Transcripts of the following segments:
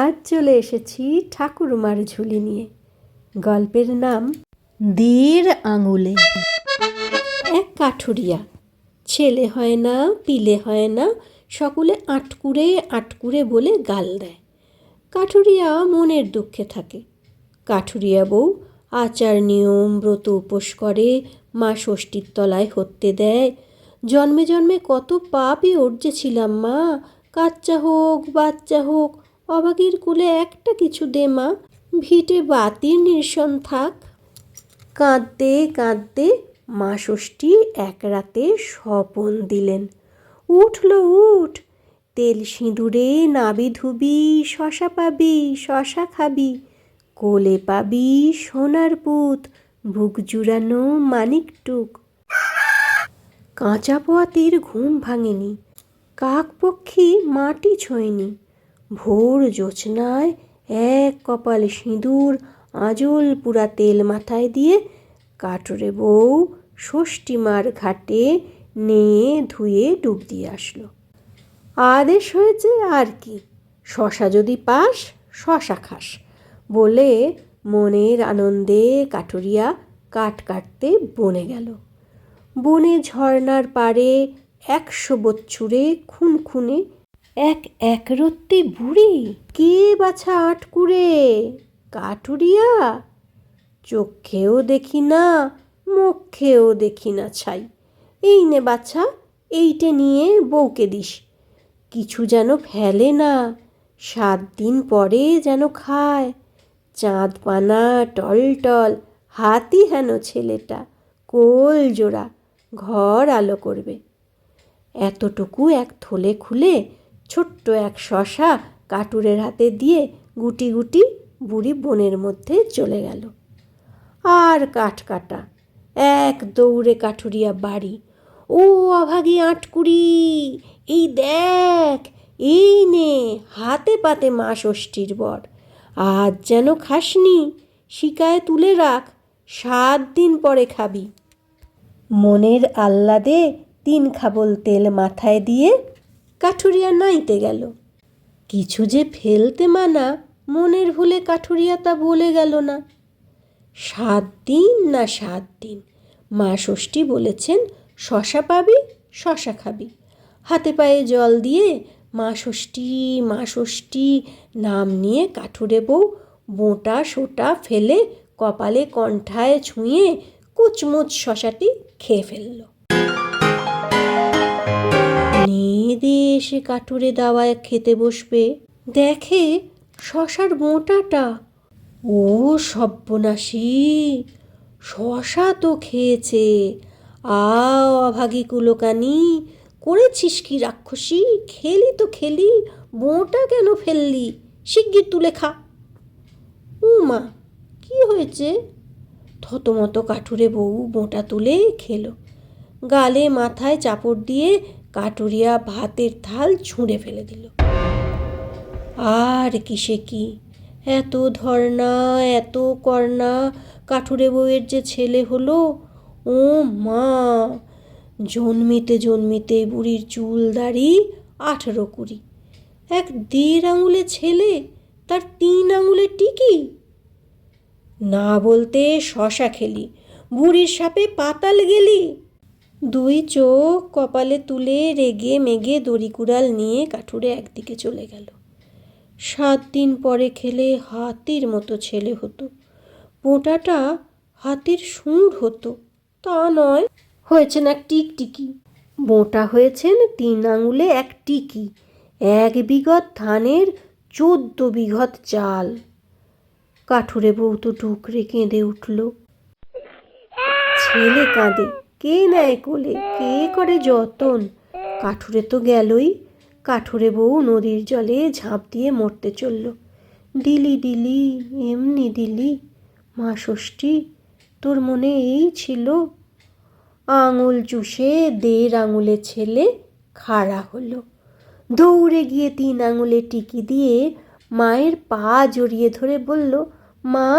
আজ চলে এসেছি ঠাকুরমার ঝুলি নিয়ে। গল্পের নাম দের আঙুলে। এক কাঠুরিয়া, ছেলে হয় না, পিলে হয় না, সকলে আটকুরে আটকুরে বলে গাল দেয়। কাঠুরিয়া মনের দুঃখে থাকে। কাঠুরিয়া বউ আচার নিয়ম ব্রত উপোস করে, মা ষষ্ঠীর তলায় হত্যে দেয়। জন্মে জন্মে কত পাপই অর্জেছিলাম মা, কাচ্চা হোক বাচ্চা হোক, অভাগীর কুলে একটা কিছু দে মা, ভিটে বাতির নির্সন থাক। কাঁদতে কাঁদতে মা ষষ্ঠী এক রাতে স্বপন দিলেন। উঠল উঠ, তেল সিঁদুরে নাবি ধুবি, শশা পাবি শশা খাবি, কোলে পাবি সোনার পুত, বুক জুড়ানো মানিক টুক। কাঁচা পোয়াতির ঘুম ভাঙেনি, কাক পক্ষী মাটি ছোঁয়নি। ভোর জোছনায় এক কপাল সিঁদুর আঁচল পুরা তেল মাথায় দিয়ে কাঠুরে বউ ষষ্ঠীমার ঘাটে নেয়ে ধুয়ে ডুব দিয়ে আসলো। আদেশ হয়েছে আর কি, শশা যদি পাস শশা খাস বলে মনের আনন্দে কাঠুরিয়া কাঠ কাটতে বনে গেল। বনে ঝর্নার পাড়ে 100 বচ্ছুরে খুনখুনে এক একরত্তি বুড়ি, কে বাছা আটকুরে? কাঠুরিয়া। চোখেও দেখি না মুখেও দেখি না ছাই, এই নে বাছা, এইটে নিয়ে বউকে দিস, কিছু যেন ফেলে না, 7 দিন পরে যেন খায়। চাঁদ পানা টলটল, হাতি হেন ছেলেটা, কোল জোড়া, ঘর আলো করবে। এতটুকু এক থলে খুলে ছোট্ট এক শশা কাটুরের হাতে দিয়ে গুটি গুটি বুড়ি বনের মধ্যে চলে গেল। আর কাঠ কাটা, এক দৌড়ে কাঠুরিয়া বাড়ি। ও অভাগী আটকুড়ি, এই দেখ, এই নে হাতে পাতে মা ষষ্ঠীর বর, আজ যেন খাসনি, শিকায় তুলে রাখ, 7 দিন পরে খাবি। মনের আহ্লাদে 3 খাবল তেল মাথায় দিয়ে কাঠুরিয়া নাইতে গেল। কিছু যে ফেলতে মানা, মনের ভুলে কাঠুরিয়া তা বলে গেল না। 7 দিন না 7 দিন, মা ষষ্ঠী বলেছেন শশা পাবি শশা খাবি। হাতে পায়ে জল দিয়ে মা ষষ্ঠী নাম নিয়ে কাঠুরে বউ বোঁটা সোটা ফেলে কপালে কণ্ঠায় ছুঁয়ে কুচমুচ শশাটি খেয়ে ফেলল। নেদে এসে কাঠুরে দাওয়ায় খেতে বসবে, দেখে শশার বোঁটাটা। ও সর্বনাশী, শশা তো খেয়েছে। অভাগী কুলোকানি, করেছিস কি রাক্ষসী, খেলি তো খেলি, বোঁটা কেন ফেললি, শিগগির তুলে খা। মা, কি হয়েছে? থতমত কাঠুরে বউ বোঁটা তুলে খেলো। গালে মাথায় চাপড় দিয়ে কাঠুরিয়া ভাতের থাল ছুঁড়ে ফেলে দিল। আর কিসে কি, এত ধর্না এত করনা, কাঠুরে বউয়ের যে ছেলে হলো। ও মা, জন্মিতে জন্মিতে বুড়ির চুল দাড়ি 18-20, এক 1.5 আঙুলে ছেলে, তার 3 আঙুলে টিকি। না বলতে শশা খেলি, বুড়ির সাপে পাতাল গেলি। 2 চোখ কপালে তুলে রেগে মেগে দড়ি কুড়াল নিয়ে কাঠুরে একদিকে চলে গেল। 7 দিন পরে খেলে হাতির মতো ছেলে হতো। বোঁটাটা হাতির সুঁড় হতো, তা নয়, হয়েছেন এক টিকটিকি। বোঁটা হয়েছেন 3 আঙুলে এক টিকি, 1 বিঘত ধানের 14 বিঘত চাল। কাঠুরে বউ তো ডুকরে কেঁদে উঠল। ছেলে কাঁদে, কে নেয় কোলে, কে করে যতন? কাঠুরে তো গেলই। কাঠুরে বউ নদীর জলে ঝাঁপ দিয়ে মরতে চলল। দিলি দিলি, এমনি দিলি, মা ষষ্ঠী, তোর মনে এই ছিল? আঙুল চুষে 1.5 আঙুলে ছেলে খাড়া হলো। দৌড়ে গিয়ে 3 আঙুলে টিকি দিয়ে মায়ের পা জড়িয়ে ধরে বলল, মা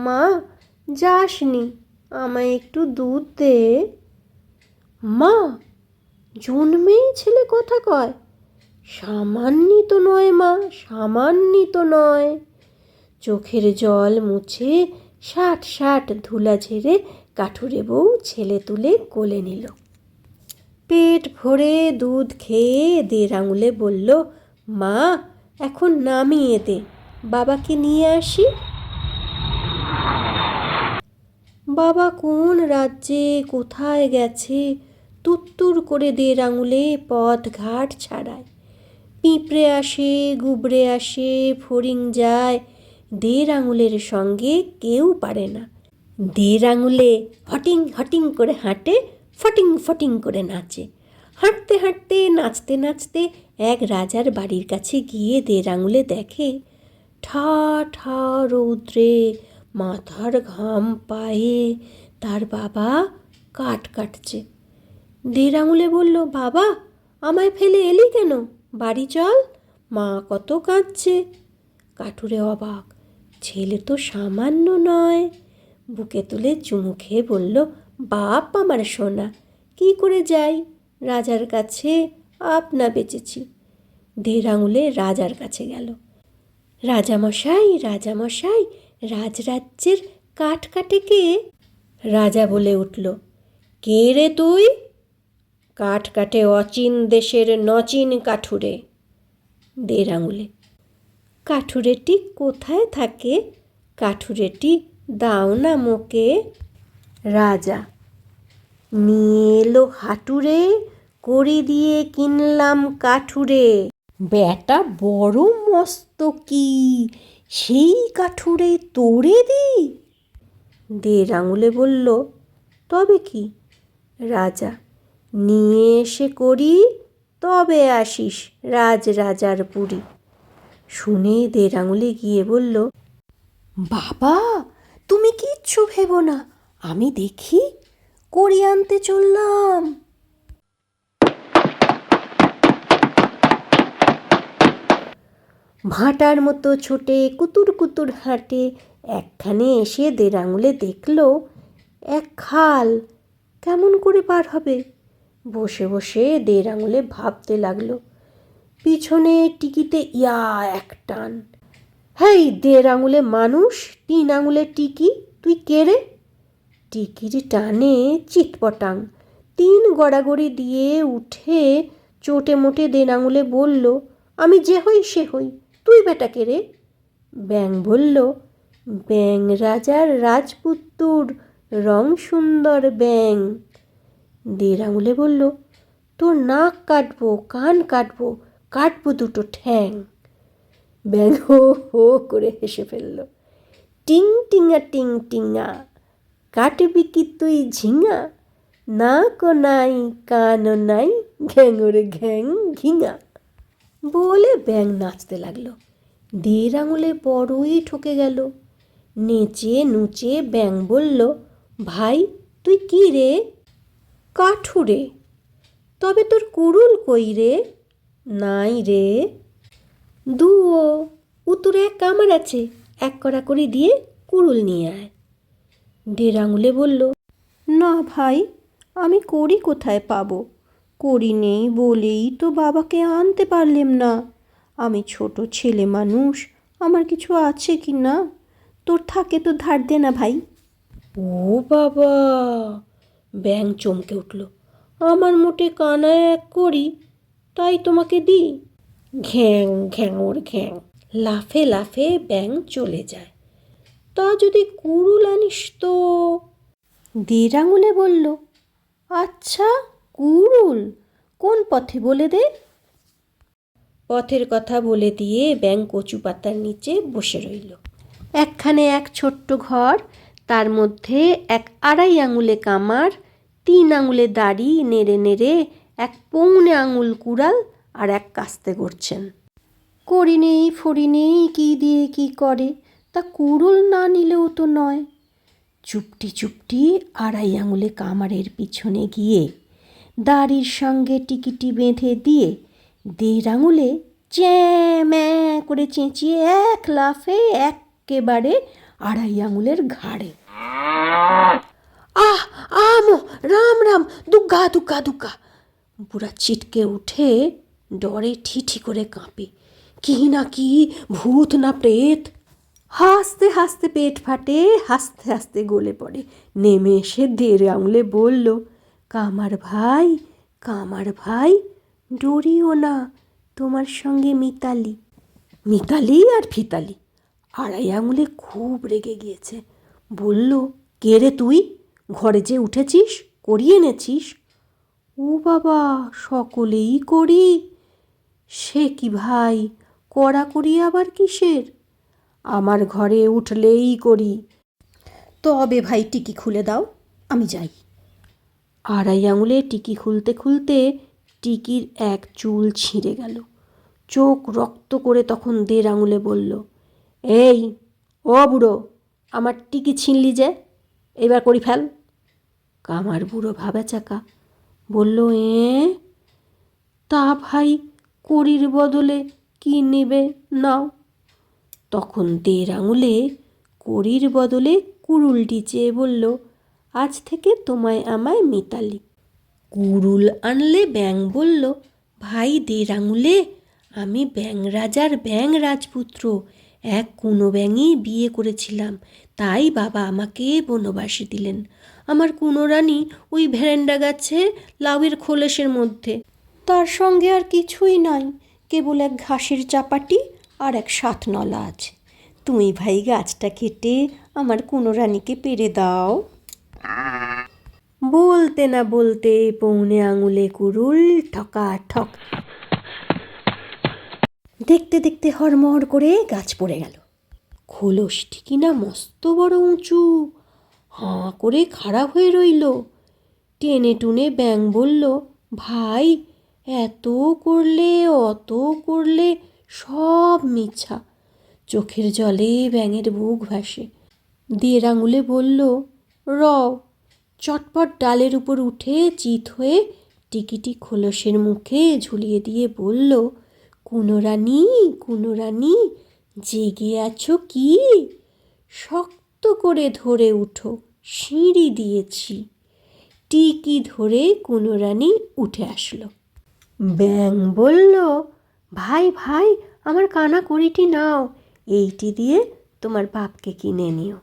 মা, যাসনি, আমায় একটু দুধ দে। মা, জন্মেই ছেলে কথা কয়, সামান্যিত নয় মা, সামান্যিত নয়। চোখের জল মুছে ষাট ষাট ধুলা ঝেড়ে কাঠুরে বউ ছেলে তুলে কোলে নিল। পেট ভরে দুধ খেয়ে দের আঙুলে বলল, মা এখন নামিয়ে দে, বাবাকে নিয়ে আসি। বাবা কোন রাজ্যে কোথায় গেছে তুত্তুর করে দের আঙুলে পথ ঘাট ছাড়ায়। পিঁপড়ে আসে, গুবড়ে আসে, ফড়িং যায়, দের আঙুলের সঙ্গে কেউ পারে না। দের আঙুলে হটিং হটিং করে হাঁটে, ফটিং ফটিং করে নাচে। হাঁটতে হাঁটতে নাচতে নাচতে এক রাজার বাড়ির কাছে গিয়ে দের আঙুলে দেখে ঠা ঠা রৌদ্রে মাথার ঘাম পায়ে তার বাবা কাঠ কাটছে। দের আঙুলে বলল, বাবা আমায় ফেলে এলি কেন, বাড়ি চল, মা কত কাঁদছে। কাঠুরে অবাক, ছেলে তো সামান্য নয়। বুকে তুলে চুমু খেয়ে বলল, বাপ আমার সোনা, কি করে যাই, রাজার কাছে আপনা বেঁচেছি। দের আঙুলে রাজার কাছে গেল। রাজামশাই, রাজামশাই, রাজরাজ্যের কাঠ কাটে কে? রাজা বলে উঠল, কে রে তুই? কাঠ কাটে অচিন দেশের নচিন কাঠুরে। দের আঙুলে, কাঠুরেটি কোথায় থাকে, কাঠুরেটি দাও না মোকে। রাজা, নিয়ে এলো হাটুরে, করে দিয়ে কিনলাম কাঠুরে। বেটা বড় মস্ত কি, সেই কাঠুরে তোরে দি? দের আঙুলে বলল, তবে কি? রাজা, নিয়ে এসে করি, তবে আসিস রাজার পুরী। শুনে দের আঙুলে গিয়ে বলল, বাবা তুমি কিচ্ছু ভেবো না, আমি দেখি, করি আনতে চললাম। ভাঁটার মতো ছোটে কুতুর কুতুর হাঁটে একখানে এসে দের আঙুলে দেখল এক খাল, কেমন করে পার হবে। বসে বসে দের আঙুলে ভাবতে লাগলো। পিছনে টিকিতে ইয়া এক টান, হেই দের আঙুলে মানুষ, তিন আঙুলে টিকি, তুই কে রে? টিকির টানে চিৎপটাং, তিন গড়াগড়ি দিয়ে উঠে চোটে মোটে দের আঙুলে বলল, আমি যে হই সে হই, তুই বেটা কে রে? ব্যাং বলল, ব্যাং রাজার রাজপুত্তুর, রং সুন্দর ব্যাং। দের আঙুলে বলল, তোর নাক কাটবো, কান কাটবো, কাটবো দুটো ঠ্যাং। ব্যাং হো হো করে হেসে ফেলল। টিং টিঙা টিং টিঙা, কাটবি কি তুই ঝিঙা, নাকও নাই কানও নাই, ঘ্যাঙরে ঘ্যাং ঘিঙা। বলে ব্যাং নাচতে লাগলো। দের আঙুলে বড়ই ঠকে গেল। নেচে নুচে ব্যাং বলল, ভাই তুই কি রে? কাঠুরে। তবে তোর কুড়ুল কই রে? নাই রে। দুও, উত্তরে এক কামার আছে, এক কড়া করে দিয়ে কুড়ুল নিয়ে আয়। দের আঙুলে বলল, না ভাই, আমি কড়ি কোথায় পাবো, কড়ি নেই বলেই তো বাবাকে আনতে পারলেম না। আমি ছোট ছেলে মানুষ, আমার কিছু আছে কি না, তোর থাকে তো ধার দে না ভাই। ও বাবা, ব্যাং চমকে উঠল, আমার মোটে কানায় এক করি, তাই তোমাকে দি? ঘ্যাং ঘ্যাঙর ঘ্যাং, লাফে লাফে ব্যাং চলে যায়। তা যদি কুড়ুল আনিস তো? দের আঙুলে বলল, আচ্ছা কুড়ুল কোন পথে বলে দে। পথের কথা বলে দিয়ে ব্যাং কচু পাতার নিচে বসে রইল। একখানে এক ছোট্ট ঘর, তার মধ্যে এক আড়াই আঙুলে কামার, তিন আঙুলে দাড়ি নেড়ে নেড়ে এক পৌনে আঙুল কুড়াল আর এক কাস্তে করছেন। করি নেই ফড়ি নেই, কী দিয়ে কী করে, তা কুড়ুল না নিলেও তো নয়। চুপটি চুপটি আড়াই আঙুলে কামারের পিছনে গিয়ে দাড়ির সঙ্গে টিকিটি বেঁধে দিয়ে দের আঙুলে চ্যাঁ ম্যাঁ করে চেঁচিয়ে এক লাফে একেবারে আড়াই আঙুলের ঘাড়ে। আহ আমো, রাম রাম, দুগ্গা দুগ্গা দুগ্গা। বুড়া ছিটকে উঠে ডরে ঠিঠি করে কাঁপে। কি না কি, ভূত না প্রেত। হাসতে হাসতে পেট ফাটে, হাসতে হাসতে গলে পড়ে। নেমে এসে 1.5 আঙুলে বলল, কামার ভাই, কামার ভাই, ডরিও না, তোমার সঙ্গে মিতালি। মিতালি আর ফিতালি। 2.5 আঙুলে খুব রেগে গিয়েছে। বলল, কে রে তুই? ঘরে যে উঠেছিস, করিয়ে এনেছিস? ও বাবা, সকলেই করি। সে কি ভাই, কড়া করি আবার কিসের? আমার ঘরে উঠলেই করি। তবে ভাই টিকি খুলে দাও, আমি যাই। 2.5 আঙুলে টিকি খুলতে খুলতে টিকির এক চুল ছিঁড়ে গেল। চোখ রক্ত করে তখন 1.5 আঙুলে বলল, এই ও বুড়ো, আমার টিকি ছিঁড়লি যে, এবার করি ফেল। কামার বুড়ো ভাবেচাকা বলল, তা ভাই, কড়ির বদলে কি নেবে নাও। তখন 1.5 আঙুলে কড়ির বদলে কুড়ুলটি চেয়ে বলল, আজ থেকে তোমায় আমায় মিতালি। কুড়ুল আনলে ব্যাঙ বলল, ভাই 1.5 আঙুলে, আমি ব্যাঙ রাজার ব্যাঙ রাজপুত্র, এক কুনো ব্যাঙই বিয়ে করেছিলাম, তাই বাবা আমাকে বনবাসে দিলেন। আমার কুনো রানী ওই ভেরেন্ডা গাছে লাউয়ের খোলসের মধ্যে, তার সঙ্গে আর কিছুই নাই, কেবল এক ঘাসের চাপাটি আর এক 7 নলা আছে। তুমি ভাই গাছটা কেটে আমার কুনো রানীকে পেরে দাও। বলতে না বলতে 1.25 আঙুলে কুড়ুল ঠকাঠক। দেখতে দেখতে হড়মড় করে গাছ পড়ে গেল। খোলসটি কিনা মস্ত বড় উঁচু, হাঁ করে খাড়া হয়ে রইল। টেনে টুনে ব্যাঙ বলল, ভাই, এত করলে অত করলে সব মিছা। চোখের জলে ব্যাঙের বুক ভাসে। 1.5 আঙুলে বলল, রও। চটপট ডালের উপর উঠে চিত হয়ে টিকিটি খোলসের মুখে ঝুলিয়ে দিয়ে বলল, কুনো রানী, কুনো রানী, জেগে আছো কি? শক্ত করে ধরে উঠো, সিঁড়ি দিয়েছি। টিকি ধরে কুনো রানী উঠে আসলো। ব্যাঙ বলল, ভাই ভাই, আমার কানা কড়িটি নাও, এইটি দিয়ে তোমার বাপকে কিনে নিও।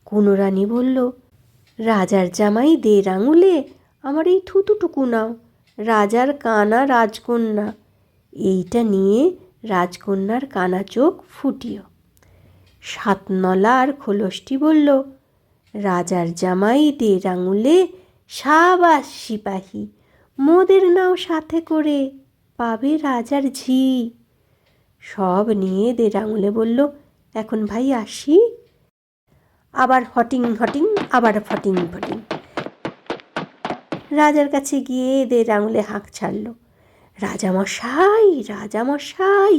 কুনো রানী বলল, রাজার জামাই 1.5 আঙুলে, আমার এই থুতুটুকু নাও, রাজার কানা রাজকন্যা, এইটা নিয়ে রাজকন্যার কানা চোখ ফুটিও। 7 নলার খোলসটি বলল, রাজার জামাই 1.5 আঙুলে, সাবাস সিপাহী, মোদের নাও সাথে করে, পাবে রাজার ঝি। সব নিয়ে 1.5 আঙুলে বলল, এখন ভাই আসি। আবার হটিং হটিং, আবার ফটিং ফটিং। রাজার কাছে গিয়ে 1.5 আঙুলে হাঁক ছাড়ল, রাজামশাই, রাজামশাই,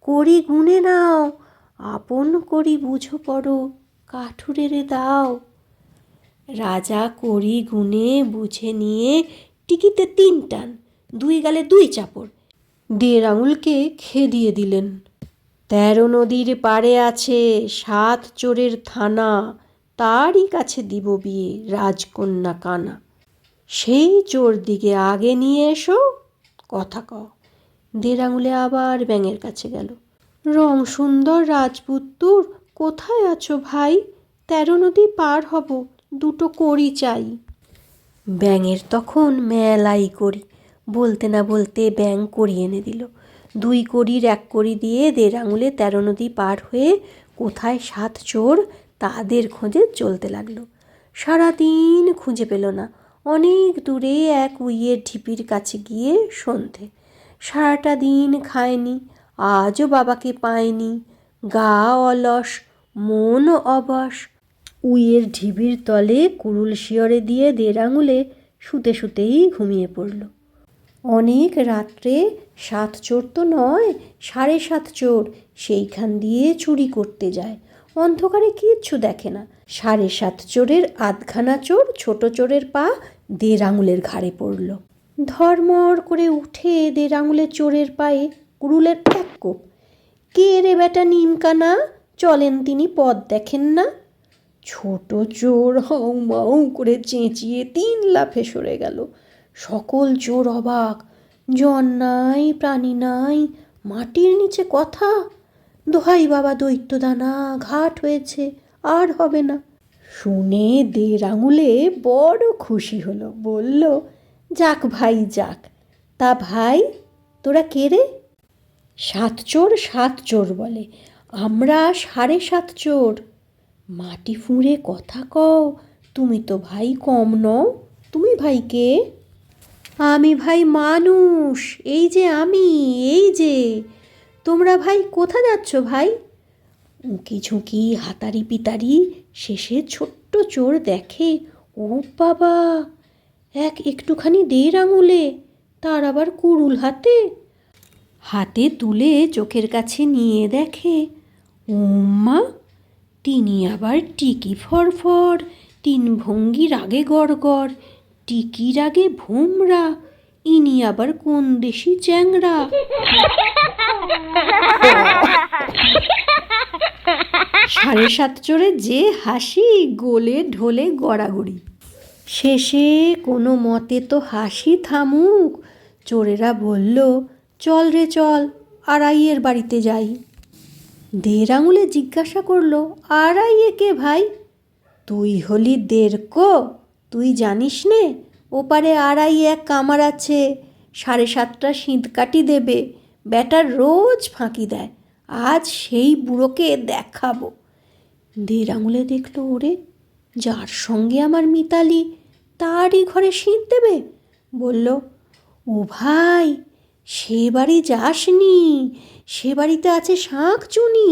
কড়ি গুনে নাও, আপন কড়ি বুঝো পড়ো, কাঠুরেরে দাও। রাজা কড়ি গুনে বুঝে নিয়ে টিকিতে 3 টান, 2 গালে 2 চাপড় 1.5 আঙুলকে খেদিয়ে দিলেন। 13 নদীর পাড়ে আছে 7 চোরের থানা, তারই কাছে দিব বিয়ে রাজকন্যা কানা। সেই চোর দিকে আগে নিয়ে এসো, কথা কও। 1.5 আঙুলে আবার ব্যাঙের কাছে গেল, রং সুন্দর রাজপুত্তুর, কোথায় আছো ভাই? 13 নদী পার হব, 2টো কড়ি চাই। ব্যাঙের তখন মেলাই কড়ি। বলতে না বলতে ব্যাঙ কড়ি এনে দিল। 2 কড়ির 1 কড়ি দিয়ে 1.5 আঙুলে 13 নদী পার হয়ে কোথায় 7 চোর, তাদের খোঁজে চলতে লাগলো। সারাদিন খুঁজে পেল না। অনেক দূরে এক উইয়ের ঢিপির কাছে গিয়ে সন্ধে। সারাটা দিন খায়নি, আজও বাবাকে পায়নি। গা অলস, মন অবশ। উইয়ের ঢিবির তলে কুড়ুল শিয়রে দিয়ে 1.5 আঙুলে শুতে শুতেই ঘুমিয়ে পড়ল। অনেক রাত্রে 7 চোর তো নয়, 7.5 চোর সেইখান দিয়ে চুরি করতে যায়। অন্ধকারে কিচ্ছু দেখে না। 7.5 চোরের আধখানা চোর ছোট চোরের পা 1.5 আঙুলের ঘাড়ে পড়ল। ধর্মর করে উঠে 1.5 আঙুলের চোরের পায়ে কুড়ুলের 1 কোপ। কে রে বেটা নিমকানা, চলেন তিনি পথ দেখেন না? ছোট চোর হাউ মাউ করে চেঁচিয়ে 3 লাফে সরে গেল। সকল চোর অবাক, জন নাই, প্রাণী নাই, মাটির নিচে কথা। দোহাই বাবা দৈত্যদানা, ঘাট হয়েছে, আর হবে না। শুনে দের আঙুলে বড় খুশি হলো, বলল, যাক ভাই যাক। তা ভাই, তোরা কে রে? সাত চোর, সাত চোর বলে, আমরা 7.5 চোর। মাটি ফুঁড়ে কথা কও, তুমি তো ভাই কম নও। তুমি ভাই কে? আমি ভাই মানুষ, এই যে আমি, এই যে। তোমরা ভাই কোথা যাচ্ছ ভাই? উঁকি ঝুঁকি, হাতারি পিতারি শেষে ছোট্ট চোর দেখে, ও বাবা, একটুখানি দের আঙুলে, তার আবার কুড়ুল হাতে। হাতে তুলে চোখের কাছে নিয়ে দেখে, উম্মা, তিনি আবার টিকি ফরফর, 3 ভঙ্গির আগে গড়গড়, টিকির আগে ভোমরা, ইনি আবার কোন দেশি চ্যাংড়া। 7.5 চোরে যে হাসি, গোলে ঢোলে গড়াগড়ি। শেষে কোনো মতে তো হাসি থামুক, চোরেরা বলল, চল রে চল, আড়াইয়ের বাড়িতে যাই। দের আঙুলে জিজ্ঞাসা করলো, আড়াইয়ে কে ভাই? তুই হলি দেরকো, তুই জানিস নে, ওপারে আড়াইয়ে এক কামার আছে, 7.5টা সিঁধকাঠি দেবে, ব্যাটার রোজ ফাঁকি দেয়, আজ সেই বুড়োকে দেখাবো। দের আঙুলে দেখলো, ওরে, যার সঙ্গে আমার মিতালি, তারই ঘরে সিঁধ দেবে। বলল, ও ভাই, সে বাড়ি যাসনি, সে বাড়িতে আছে শাঁকচুনি,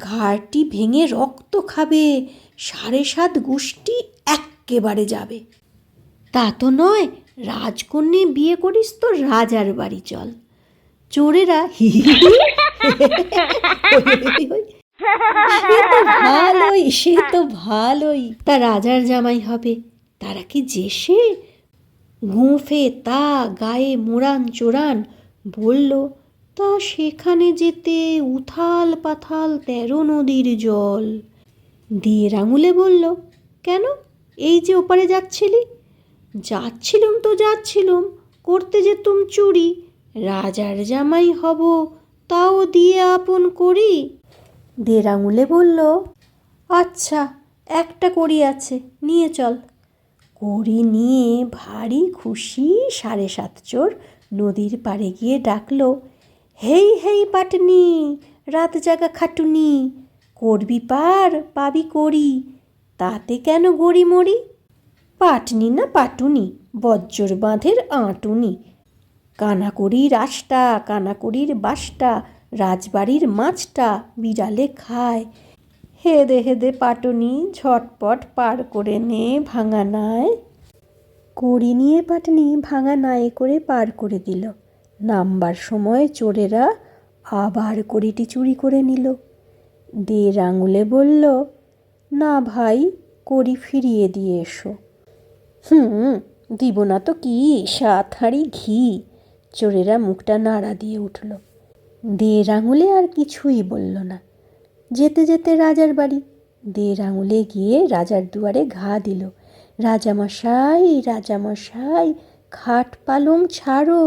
ঘাড়টি ভেঙে রক্ত খাবে, 7.5 গোষ্ঠী এক্কেবারে যাবে। তা তো নয়, রাজকন্যে বিয়ে করিস তো রাজার বাড়ি চল। চোরেরা হি হি হি, সে তো ভালোই, সে তো ভালোই, তা রাজার জামাই হবে, তারা কি যেসে? গুঁফে তা গায়ে মোড়ান চোরান, বলল, তা সেখানে যেতে উথাল পাথাল 13 নদীর জল। দের আঙুলে বলল, কেন, এই যে ওপারে যাচ্ছিলি? যাচ্ছিলুম তো যাচ্ছিলুম, করতে যেতুম চুরি, রাজার জামাই হব, তাও দিয়ে আপন করি। দের আঙুলে বলল, আচ্ছা, একটা কড়ি আছে, নিয়ে চল। কড়ি নিয়ে ভারী খুশি 7.5 চোর নদীর পাড়ে গিয়ে ডাকলো, হেই হেই পাটনি, রাত জাগা খাটুনি, করবি পার পাবি কড়ি, তাতে কেন গড়ি মরি? পাটনি না পাটুনি, বজ্জর বাঁধের আঁটুনি, কানাকড়ির আশটা, কানাকড়ির বাসটা, রাজবাড়ির মাছটা বিড়ালে খায়, হেদে হেদে পাটুনি ঝটপট পার করে নে ভাঙা নায়। কড়ি নিয়ে পাটনি ভাঙা নায়ে করে পার করে দিল। নামবার সময় চোরেরা আবার কড়িটি চুরি করে নিল। দের আঙুলে বলল, না ভাই, কড়ি ফিরিয়ে দিয়ে এসো। দিব না তো কি, 7 হাঁড়ি ঘি। চোরেরা মুখটা নাড়া দিয়ে উঠল। দের আঙুলে আর কিছুই বলল না। যেতে যেতে রাজার বাড়ি। দের আঙুলে গিয়ে রাজার দুয়ারে ঘা দিল, রাজামশাই, রাজামশাই, খাট পালং ছাড়ো,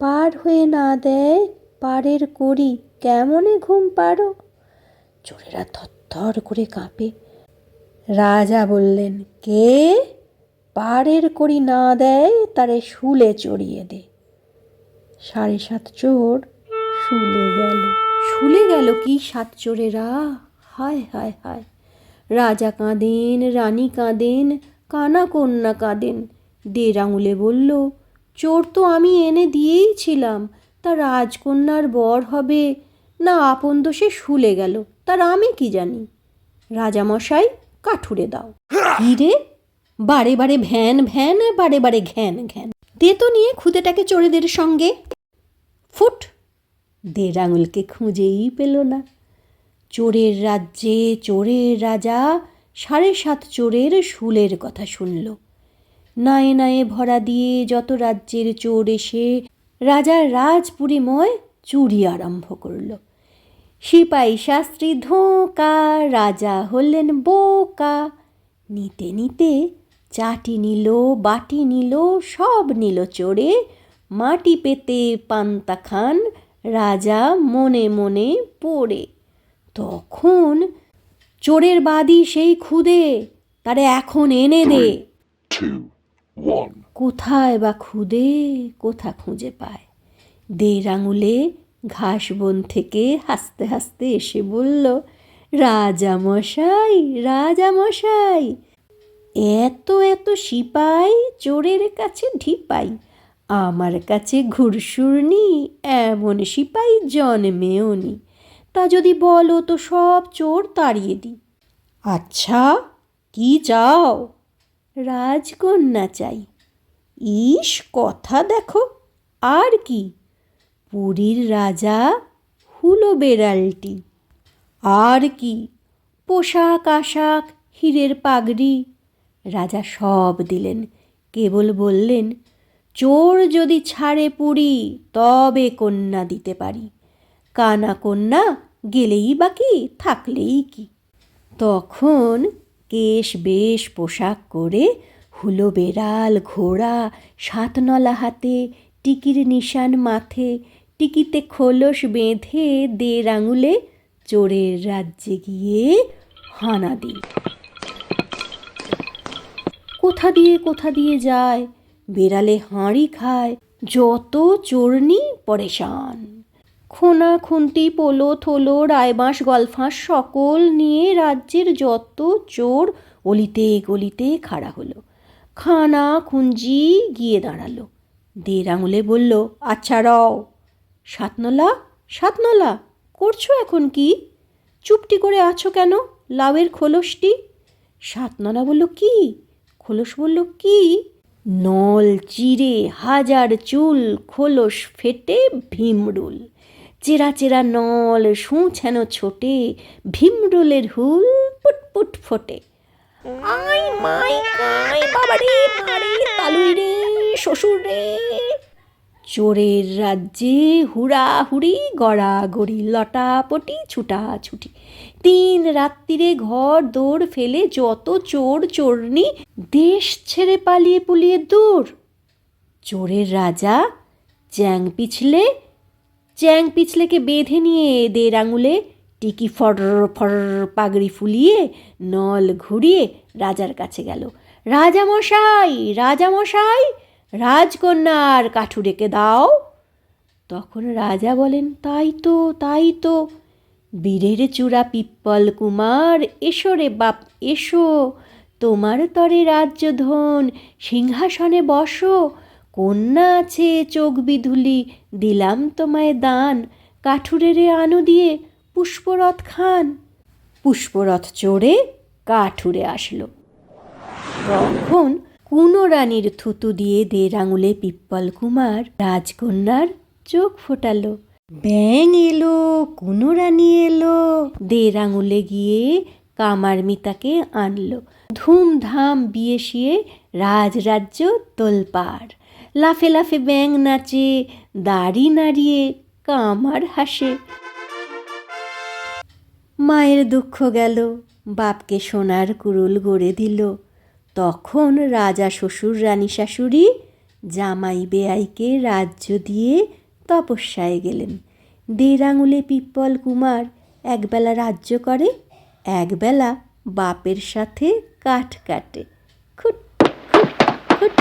পার হয়ে না দেয় পারের কড়ি, কেমনে ঘুম পারো? চোরেরা থরথর করে কাঁপে। রাজা বললেন, কে? পারের কড়ি না দেয় তারে শুলে চড়িয়ে দে। 7.5 চোর শুলে গেল। শুলে গেল কি 7 চোরেরা? হায় হায় হায়! রাজা কাঁদেন, রানী কাঁদেন, কানা কন্যা কাঁদেন। দের আঙুলে বলল, চোর তো আমি এনে দিয়েই ছিলাম, তা রাজকন্যার বর হবে না আপন দোষে শুলে গেল, তার আমি কি জানি। রাজামশাই, কাঠুরে দাও। হিরে, বারে বারে ভ্যান ভ্যান, বারে বারে ঘ্যান ঘ্যান, দে তো নিয়ে খুদেটাকে চোরেদের সঙ্গে। ফুট! দের আঙুলকে খুঁজেই পেল না। চোরের রাজ্যে চোরের রাজা 7.5 চোরের শুলের কথা শুনল। নায়ে নায়ে ভরা দিয়ে যত রাজ্যের চোর এসে রাজার রাজপুরীময় চুরি আরম্ভ করল। সিপাই শাস্ত্রী ধোঁকা, রাজা হলেন বোকা। নিতে নিতে চাটি নিল, বাটি নিল, সব নিল চোরে, মাটি পেতে পান্তা খান রাজা মনে মনে পড়ে। তখন চোরের বাদী সেই খুদে, তারে এখন এনে দে। 3, 2, 1 কোথায় বা খুদে, কোথা খুঁজে পায়? দের আঙুলে ঘাস বন থেকে হাসতে হাসতে এসে বলল, রাজামশাই, রাজামশাই, এত এত সিপাই চোরের কাছে ঢিপাই, আমার কাছে ঘুরসুরনি এমন সিপাই জন্মেও নি। তা যদি বলো তো সব চোর তাড়িয়ে দিই। আচ্ছা, কি চাও? রাজকন্যা চাই। ইস, কথা দেখো, আর কি? পুরীর রাজা হুলো বেড়ালটি। আর কি? পোশাক আশাক, হীরের পাগড়ি। রাজা সব দিলেন, কেবল বললেন, চোর যদি ছাড়ে পুরী তবে কন্যা দিতে পারি। কানা কন্যা গেলেই বাকি, থাকলেই কি। তখন কেশ বেশ পোশাক করে হুলো বেড়াল ঘোড়া, সাতনলা হাতে, টিকির নিশান মাথে, টিকিতে খোলস বেঁধে দের আঙুলে চোরের রাজ্যে গিয়ে হানা দিল। কোথা দিয়ে যায়, বেড়ালে হাঁড়ি খায়, যত চোরনি পরেশান। খোনা খুন্তি পোলো থোলো রায়বাঁশ গলফাঁস সকল নিয়ে রাজ্যের যত চোর অলিতে গলিতে খাড়া হলো। খানা খুঞ্জি গিয়ে দাঁড়ালো। দের আঙুলে বলল, আচ্ছা রও। সাতনলা, সাতনলা, করছো এখন কি? চুপটি করে আছো কেন? লাউয়ের খোলসটি। সাতনলা বলল, কি? খোলস বলল, কি? নল চিরে হাজার চুল, খোলস ফেটে ভীমরুল। চেরা চেরা নল ছুঁছেন ছোটে, ভীমরুলের হুল পুটপুট ফোটে। আই মাই কাই বাবারে, মারে তালুই রে, শ্বশুর রে। চোরের রাজ্যে হুড়াহুড়ি, গড়াগড়ি, লটাপটি, ছুটাছুটি। 3 রাত্রিরে ঘর দৌড় ফেলে যত চোর চোরনি দেশ ছেড়ে পালিয়ে পুলিয়ে দূর। চোরের রাজা চ্যাং পিছলেকে বেঁধে নিয়ে দের আঙুলে টিকি ফর ফর পাগড়ি ফুলিয়ে নল ঘুরিয়ে রাজার কাছে গেল। রাজামশাই, রাজামশাই, রাজকন্যার কাঠুরেকে দাও। তখন রাজা বলেন, তাই তো, তাই তো। বীরের চূড়া পিপ্পল কুমার, এসো রে বাপ এসো, তোমার তরে রাজ্য ধন, সিংহাসনে বসো। কন্যা আছে চোখ বিধুলি, দিলাম তোমায় দান, কাঠুরেরে আনো দিয়ে পুষ্পরথ খান। পুষ্পরথ চড়ে কাঠুরে আসলো। তখন কুনো রানীর থুতু দিয়ে দের আঙুলে পিপ্পল কুমার রাজকন্যার চোখ ফোটালো। ব্যাং এলো, কুনো রানী এলো, দের আঙুলে গিয়ে কামার মিতাকে আনলো। ধুমধাম বিয়ে শিয়ে রাজরাজ্য তোলপাড়। লাফে লাফে ব্যাং নাচে, দাড়ি নাড়িয়ে কামার হাসে। মায়ের দুঃখ গেল, বাপকে সোনার কুড়ুল গড়ে দিল। তখন রাজা শ্বশুর রানী শাশুড়ি জামাই বেয়াইকে রাজ্য দিয়ে তপস্যায় গেলেন। দের আঙুলে পিপ্পল কুমার একবেলা রাজ্য করে, একবেলা বাপের সাথে কাঠ কাটে। খুট খুট খুট।